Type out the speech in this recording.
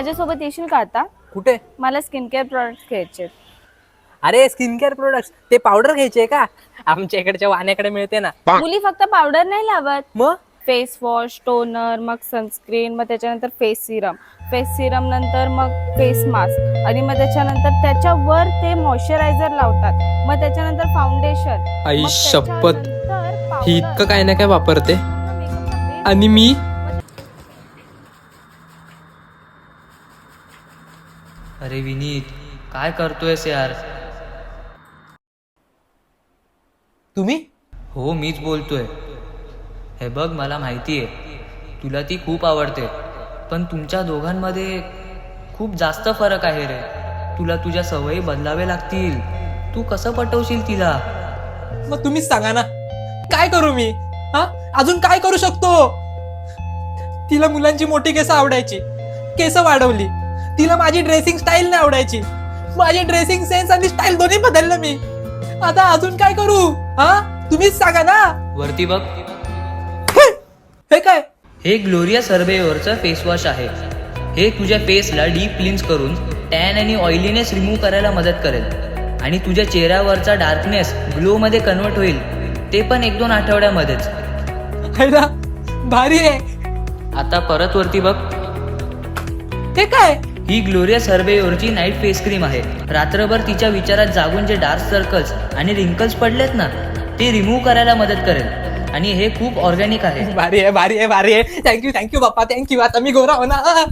माझ्यासोबत येशील का आता? कुठे? मला स्किन केअर प्रोडक्ट्स घ्यायचे. अरे स्किन केअर प्रोडक्ट्स, ते पावडर घ्यायचे का? आमच्या इकडच्या वाण्याकडे मिळते ना. मुली फक्त पावडर नाही लावत, मग फेस वॉश, टोनर, मग सनस्क्रीन, मग त्याच्यानंतर फेस सिरम नंतर मग फेस मास्क आणि मग त्याच्यानंतर त्याच्यावर ते मॉइश्चरायझर लावतात. मग त्याच्यानंतर फाउंडेशन. आई शपथ, ही इतकं काय ना काय वापरते आणि मी. अरे विनीत, काय करतोयस यार? तुम्ही? हो, मीच बोलतोय. हे बघ, मला माहिती आहे तुला ती खूप आवडते, पण तुमच्या दोघांमध्ये खूप जास्त फरक आहे रे. तुला तुझ्या सवयी बदलावे लागतील. तू कसं पटवशील तिला? मग तुम्हीच सांगा ना, काय करू मी? हा, अजून काय करू शकतो? तिला मुलांची मोठी केस आवडायची, केस वाढवली. तिला माझी ड्रेसिंग स्टाईल नाही आवडायची, माझी ड्रेसिंग सेन्स आणि स्टाईल दोन्ही बदललं मी. आता अजून काय करू? हा, तुम्हीच सांगा ना. वरती बघ, हे काय? हे ग्लोरिया सर्वेवरचं फेस वॉश आहे. हे तुझ्या फेसला डीप क्लीन्स करून टॅन आणि ऑइलीनेस रिमूव्ह करायला मदत करेल आणि तुझ्या चेहऱ्यावरचा डार्कनेस ग्लो मध्ये कन्वर्ट होईल, ते पण 1-2 आठवड्यामध्येच. हैदा, भारी आहे. आता परत वरती बघ, हे काय? ही ग्लोरिया सर्वेवरची नाईट फेस क्रीम आहे. रात्रभर तिच्या विचारात जागून जे डार्क सर्कल्स आणि रिंकल्स पडलेत ना, ते रिमूव्ह करायला मदत करेल आणि हे खूप ऑर्गॅनिक आहे. भारी आहे, भारी आहे, भारी आहे. थँक्यू बाप्पा, थँक्यू. आता मी गोरा होणार.